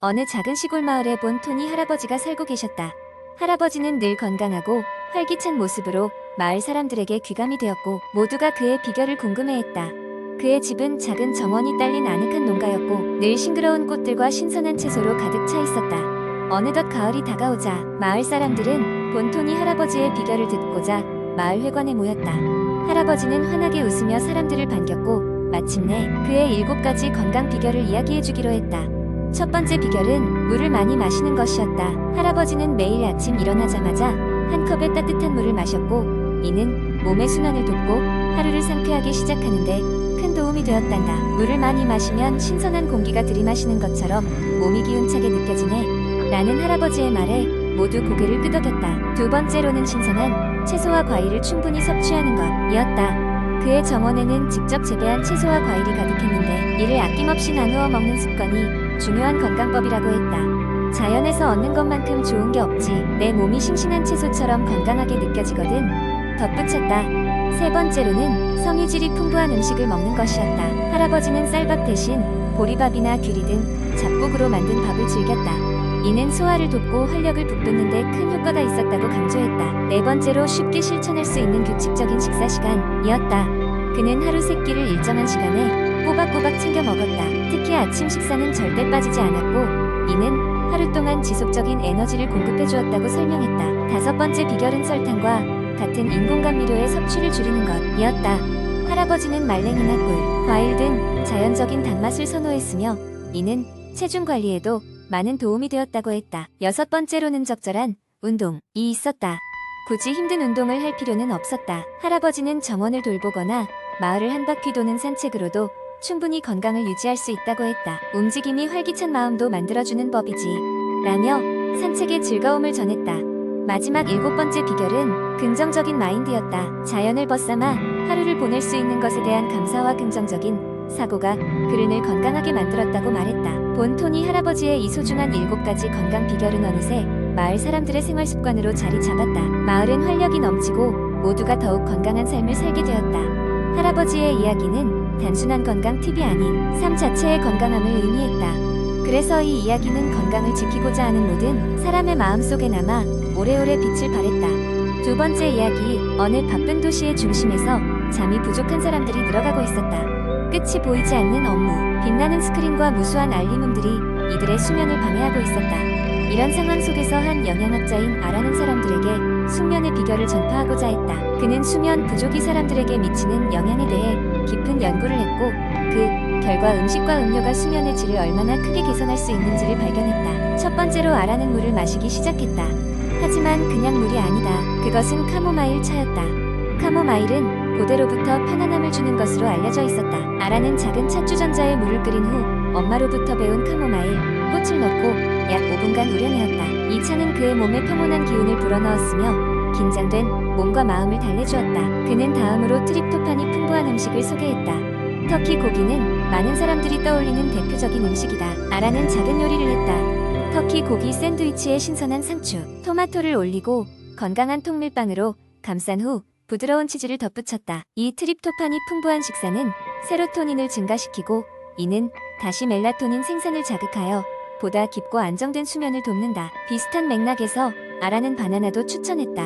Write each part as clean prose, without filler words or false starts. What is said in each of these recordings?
어느 작은 시골 마을에 본 토니 할아버지가 살고 계셨다. 할아버지는 늘 건강하고 활기찬 모습으로 마을 사람들에게 귀감이 되었고 모두가 그의 비결을 궁금해했다. 그의 집은 작은 정원이 딸린 아늑한 농가였고 늘 싱그러운 꽃들과 신선한 채소로 가득 차 있었다. 어느덧 가을이 다가오자 마을 사람들은 본 토니 할아버지의 비결을 듣고자 마을 회관에 모였다. 할아버지는 환하게 웃으며 사람들을 반겼고 마침내 그의 7가지 건강 비결을 이야기해주기로 했다. 첫 번째 비결은 물을 많이 마시는 것이었다. 할아버지는 매일 아침 일어나자마자 한 컵의 따뜻한 물을 마셨고 이는 몸의 순환을 돕고 하루를 상쾌하게 시작하는데 큰 도움이 되었단다. 물을 많이 마시면 신선한 공기가 들이마시는 것처럼 몸이 기운차게 느껴지네 라는 할아버지의 말에 모두 고개를 끄덕였다. 두 번째로는 신선한 채소와 과일을 충분히 섭취하는 것이었다. 그의 정원에는 직접 재배한 채소와 과일이 가득했는데 이를 아낌없이 나누어 먹는 습관이 중요한 건강법이라고 했다. 자연에서 얻는 것만큼 좋은 게 없지. 내 몸이 싱싱한 채소처럼 건강하게 느껴지거든. 덧붙였다. 세 번째로는 섬유질이 풍부한 음식을 먹는 것이었다. 할아버지는 쌀밥 대신 보리밥이나 귀리 등 잡곡으로 만든 밥을 즐겼다. 이는 소화를 돕고 활력을 북돋는 데 큰 효과가 있었다고 강조했다. 네 번째로 쉽게 실천할 수 있는 규칙적인 식사 시간이었다. 그는 하루 3끼를 일정한 시간에 꼬박꼬박 챙겨 먹었다. 특히 아침 식사는 절대 빠지지 않았고 이는 하루 동안 지속적인 에너지를 공급해 주었다고 설명했다. 다섯 번째 비결은 설탕과 같은 인공감미료의 섭취를 줄이는 것이었다. 할아버지는 말랭이나 꿀, 과일 등 자연적인 단맛을 선호했으며 이는 체중 관리에도 많은 도움이 되었다고 했다. 여섯 번째로는 적절한 운동이 있었다. 굳이 힘든 운동을 할 필요는 없었다. 할아버지는 정원을 돌보거나 마을을 한 바퀴 도는 산책으로도 충분히 건강을 유지할 수 있다고 했다. 움직임이 활기찬 마음도 만들어주는 법이지 라며 산책의 즐거움을 전했다. 마지막 7번째 비결은 긍정적인 마인드였다. 자연을 벗삼아 하루를 보낼 수 있는 것에 대한 감사와 긍정적인 사고가 그를 늘 건강하게 만들었다고 말했다. 본 토니 할아버지의 이 소중한 7가지 건강 비결은 어느새 마을 사람들의 생활 습관으로 자리 잡았다. 마을은 활력이 넘치고 모두가 더욱 건강한 삶을 살게 되었다. 할아버지의 이야기는 단순한 건강 팁이 아닌 삶 자체의 건강함을 의미했다. 그래서 이 이야기는 건강을 지키고자 하는 모든 사람의 마음속에 남아 오래오래 빛을 발했다. 두 번째 이야기, 어느 바쁜 도시의 중심에서 잠이 부족한 사람들이 늘어가고 있었다. 끝이 보이지 않는 업무, 빛나는 스크린과 무수한 알림음들이 이들의 수면을 방해하고 있었다. 이런 상황 속에서 한 영양학자인 아라는 사람들에게 숙면의 비결을 전파하고자 했다. 그는 수면 부족이 사람들에게 미치는 영향에 대해 깊은 연구를 했고 그 결과 음식과 음료가 수면의 질을 얼마나 크게 개선할 수 있는지를 발견했다. 첫 번째로 아라는 물을 마시기 시작했다. 하지만 그냥 물이 아니다. 그것은 카모마일 차였다. 카모마일은 고대로부터 편안함을 주는 것으로 알려져 있었다. 아라는 작은 찻주전자에 물을 끓인 후 엄마로부터 배운 카모마일 꽃을 넣고 약 5분간 우려내었다. 이 차는 그의 몸에 평온한 기운을 불어넣었으며 긴장된 몸과 마음을 달래주었다. 그는 다음으로 트립토판이 풍부한 음식을 소개했다. 터키 고기는 많은 사람들이 떠올리는 대표적인 음식이다. 아라는 작은 요리를 했다. 터키 고기 샌드위치에 신선한 상추, 토마토를 올리고 건강한 통밀빵으로 감싼 후 부드러운 치즈를 덧붙였다. 이 트립토판이 풍부한 식사는 세로토닌을 증가시키고 이는 다시 멜라토닌 생산을 자극하여 보다 깊고 안정된 수면을 돕는다. 비슷한 맥락에서 아라는 바나나도 추천했다.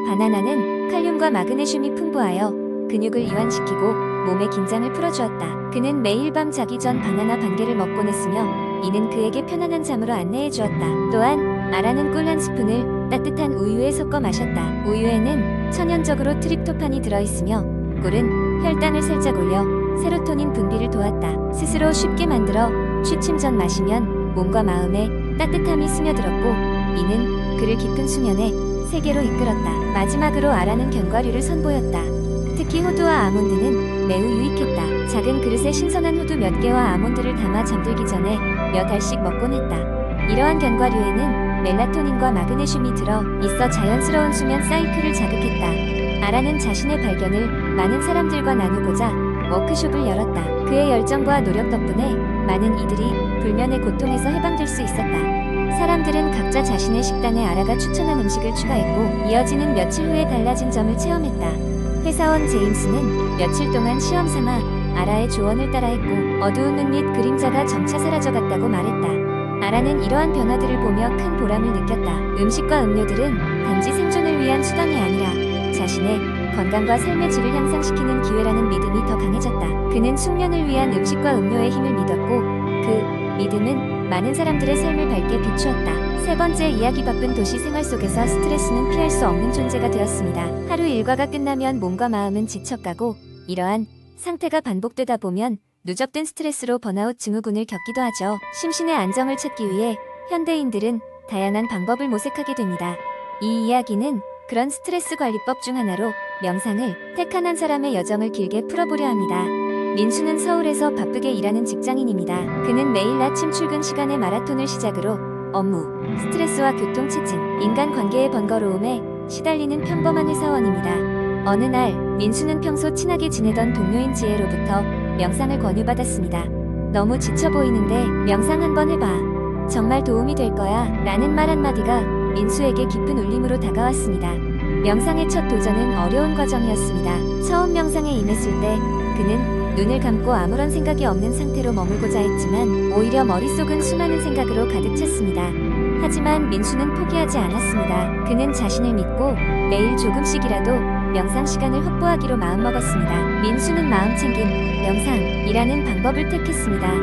바나나는 칼륨과 마그네슘이 풍부하여 근육을 이완시키고 몸의 긴장을 풀어주었다. 그는 매일 밤 자기 전 바나나 반 개를 먹곤 했으며 이는 그에게 편안한 잠으로 안내해 주었다. 또한 아라는 꿀 한 스푼을 따뜻한 우유에 섞어 마셨다. 우유에는 천연적으로 트립토판이 들어있으며 꿀은 혈당을 살짝 올려 세로토닌 분비를 도왔다. 스스로 쉽게 만들어 취침 전 마시면 몸과 마음에 따뜻함이 스며들었고 이는 그를 깊은 수면의 세계로 이끌었다. 마지막으로 아라는 견과류를 선보였다. 특히 호두와 아몬드는 매우 유익했다. 작은 그릇에 신선한 호두 몇 개와 아몬드를 담아 잠들기 전에 몇 알씩 먹곤 했다. 이러한 견과류에는 멜라토닌과 마그네슘이 들어 있어 자연스러운 수면 사이클을 자극했다. 아라는 자신의 발견을 많은 사람들과 나누고자 워크숍을 열었다. 그의 열정과 노력 덕분에 많은 이들이 불면의 고통에서 해방될 수 있었다. 사람들은 각자 자신의 식단에 아라가 추천한 음식을 추가했고 이어지는 며칠 후에 달라진 점을 체험했다. 회사원 제임스는 며칠 동안 시험 삼아 아라의 조언을 따라했고 어두운 눈 및 그림자가 점차 사라져갔다고 말했다. 아라는 이러한 변화들을 보며 큰 보람을 느꼈다. 음식과 음료들은 단지 생존을 위한 수단이 아니라 자신의 건강과 삶의 질을 향상시키는 기회라는 믿음이 더 강해졌다. 그는 숙면을 위한 음식과 음료의 힘을 믿었고 그 믿음은 많은 사람들의 삶을 밝게 비추었다. 세 번째 이야기. 바쁜 도시 생활 속에서 스트레스는 피할 수 없는 존재가 되었습니다. 하루 일과가 끝나면 몸과 마음은 지쳐가고 이러한 상태가 반복되다 보면 누적된 스트레스로 번아웃 증후군을 겪기도 하죠. 심신의 안정을 찾기 위해 현대인들은 다양한 방법을 모색하게 됩니다. 이 이야기는 그런 스트레스 관리법 중 하나로 명상을 택한 한 사람의 여정을 길게 풀어보려 합니다. 민수는 서울에서 바쁘게 일하는 직장인입니다. 그는 매일 아침 출근 시간에 마라톤을 시작으로 업무, 스트레스와 교통체증, 인간관계의 번거로움에 시달리는 평범한 회사원입니다. 어느 날 민수는 평소 친하게 지내던 동료인 지혜로부터 명상을 권유받았습니다. 너무 지쳐 보이는데 명상 한번 해봐. 정말 도움이 될 거야. 라는 말 한마디가 민수에게 깊은 울림으로 다가왔습니다. 명상의 첫 도전은 어려운 과정이었습니다. 처음 명상에 임했을 때 그는 눈을 감고 아무런 생각이 없는 상태로 머물고자 했지만 오히려 머릿속은 수많은 생각으로 가득 찼습니다. 하지만 민수는 포기하지 않았습니다. 그는 자신을 믿고 매일 조금씩이라도 명상 시간을 확보하기로 마음먹었습니다. 민수는 마음챙김, 명상이라는 방법을 택했습니다.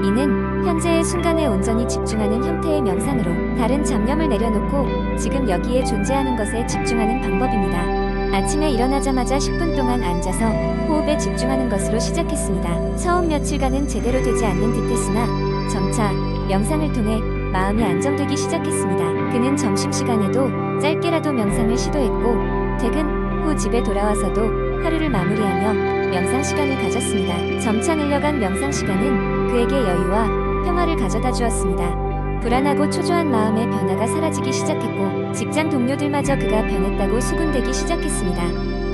이는 현재의 순간에 온전히 집중하는 형태의 명상으로 다른 잡념을 내려놓고 지금 여기에 존재하는 것에 집중하는 방법입니다. 아침에 일어나자마자 10분 동안 앉아서 호흡에 집중하는 것으로 시작했습니다. 처음 며칠간은 제대로 되지 않는 듯했으나 점차 명상을 통해 마음이 안정되기 시작했습니다. 그는 점심시간에도 짧게라도 명상을 시도했고 퇴근 후 집에 돌아와서도 하루를 마무리하며 명상 시간을 가졌습니다. 점차 늘려간 명상 시간은 그에게 여유와 평화를 가져다 주었습니다. 불안하고 초조한 마음의 변화가 사라지기 시작했고 직장 동료들마저 그가 변했다고 수군대기 시작했습니다.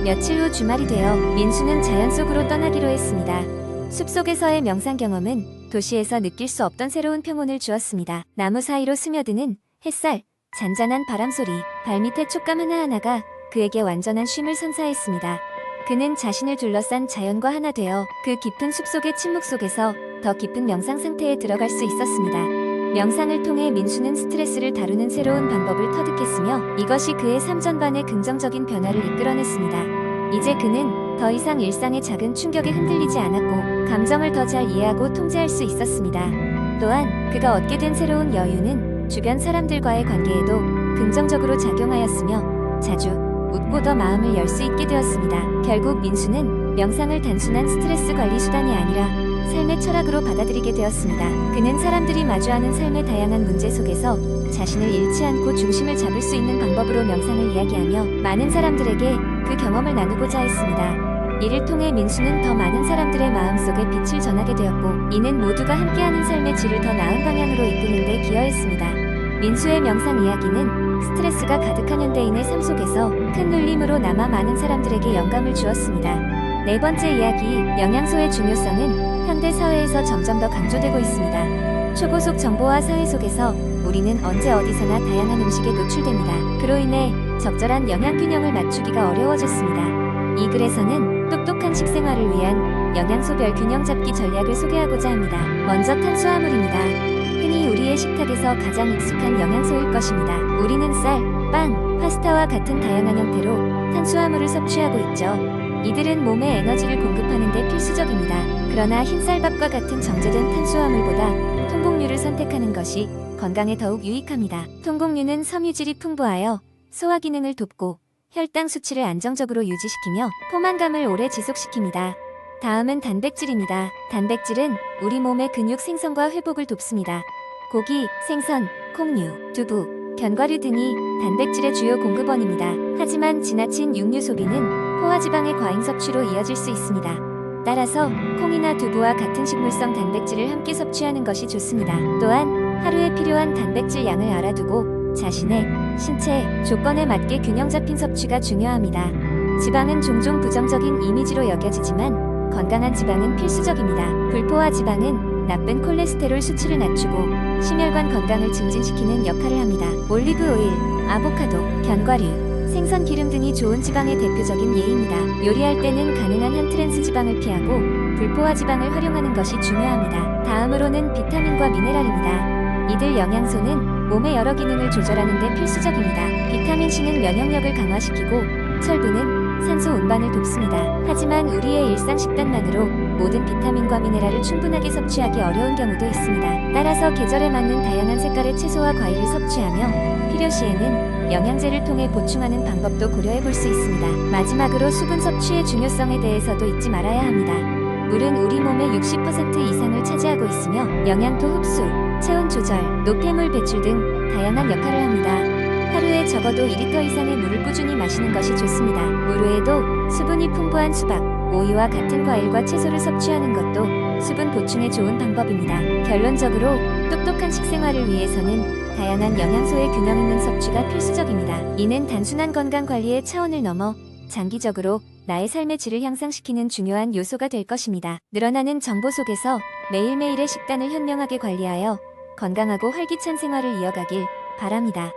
며칠 후 주말이 되어 민수는 자연 속으로 떠나기로 했습니다. 숲속에서의 명상 경험은 도시에서 느낄 수 없던 새로운 평온을 주었습니다. 나무 사이로 스며드는 햇살, 잔잔한 바람소리, 발밑의 촉감 하나하나가 그에게 완전한 쉼을 선사했습니다. 그는 자신을 둘러싼 자연과 하나 되어 그 깊은 숲속의 침묵 속에서 더 깊은 명상 상태에 들어갈 수 있었습니다. 명상을 통해 민수는 스트레스를 다루는 새로운 방법을 터득했으며 이것이 그의 삶 전반에 긍정적인 변화를 이끌어냈습니다. 이제 그는 더 이상 일상의 작은 충격에 흔들리지 않았고 감정을 더 잘 이해하고 통제할 수 있었습니다. 또한 그가 얻게 된 새로운 여유는 주변 사람들과의 관계에도 긍정적으로 작용하였으며 자주 웃고 더 마음을 열 수 있게 되었습니다. 결국 민수는 명상을 단순한 스트레스 관리 수단이 아니라 삶의 철학으로 받아들이게 되었습니다. 그는 사람들이 마주하는 삶의 다양한 문제 속에서 자신을 잃지 않고 중심을 잡을 수 있는 방법으로 명상을 이야기하며 많은 사람들에게 그 경험을 나누고자 했습니다. 이를 통해 민수는 더 많은 사람들의 마음속에 빛을 전하게 되었고 이는 모두가 함께하는 삶의 질을 더 나은 방향으로 이끄는 데 기여했습니다. 민수의 명상 이야기는 스트레스가 가득한 현대인의 삶 속에서 큰 울림으로 남아 많은 사람들에게 영감을 주었습니다. 네 번째 이야기, 영양소의 중요성은 현대 사회에서 점점 더 강조되고 있습니다. 초고속 정보화 사회 속에서 우리는 언제 어디서나 다양한 음식에 노출됩니다. 그로 인해 적절한 영양 균형을 맞추기가 어려워졌습니다. 이 글에서는 똑똑한 식생활을 위한 영양소별 균형 잡기 전략을 소개하고자 합니다. 먼저 탄수화물입니다. 흔히 우리의 식탁에서 가장 익숙한 영양소일 것입니다. 우리는 쌀, 빵, 파스타와 같은 다양한 형태로 탄수화물을 섭취하고 있죠. 이들은 몸에 에너지를 공급하는 데 필수적입니다. 그러나 흰쌀밥과 같은 정제된 탄수화물보다 통곡류를 선택하는 것이 건강에 더욱 유익합니다. 통곡류는 섬유질이 풍부하여 소화 기능을 돕고 혈당 수치를 안정적으로 유지시키며 포만감을 오래 지속시킵니다. 다음은 단백질입니다. 단백질은 우리 몸의 근육 생성과 회복을 돕습니다. 고기, 생선, 콩류, 두부, 견과류 등이 단백질의 주요 공급원입니다. 하지만 지나친 육류 소비는 포화지방의 과잉 섭취로 이어질 수 있습니다. 따라서 콩이나 두부와 같은 식물성 단백질을 함께 섭취하는 것이 좋습니다. 또한 하루에 필요한 단백질 양을 알아두고 자신의 신체 조건에 맞게 균형 잡힌 섭취가 중요합니다. 지방은 종종 부정적인 이미지로 여겨지지만 건강한 지방은 필수적입니다. 불포화 지방은 나쁜 콜레스테롤 수치를 낮추고 심혈관 건강을 증진시키는 역할을 합니다. 올리브 오일, 아보카도, 견과류, 생선 기름 등이 좋은 지방의 대표적인 예입니다. 요리할 때는 가능한 한 트랜스 지방을 피하고 불포화 지방을 활용하는 것이 중요합니다. 다음으로는 비타민과 미네랄입니다. 이들 영양소는 몸의 여러 기능을 조절하는 데 필수적입니다. 비타민 C는 면역력을 강화시키고 철분은 산소 운반을 돕습니다. 하지만 우리의 일상 식단만으로 모든 비타민과 미네랄을 충분하게 섭취하기 어려운 경우도 있습니다. 따라서 계절에 맞는 다양한 색깔의 채소와 과일을 섭취하며 필요시에는 영양제를 통해 보충하는 방법도 고려해 볼 수 있습니다. 마지막으로 수분 섭취의 중요성에 대해서도 잊지 말아야 합니다. 물은 우리 몸의 60% 이상을 차지하고 있으며 영양소 흡수, 체온 조절, 노폐물 배출 등 다양한 역할을 합니다. 하루에 적어도 2리터 이상의 물을 꾸준히 마시는 것이 좋습니다. 물 외에도 수분이 풍부한 수박, 오이와 같은 과일과 채소를 섭취하는 것도 수분 보충에 좋은 방법입니다. 결론적으로 똑똑한 식생활을 위해서는 다양한 영양소의 균형 있는 섭취가 필수적입니다. 이는 단순한 건강 관리의 차원을 넘어 장기적으로 나의 삶의 질을 향상시키는 중요한 요소가 될 것입니다. 늘어나는 정보 속에서 매일매일의 식단을 현명하게 관리하여 건강하고 활기찬 생활을 이어가길 바랍니다.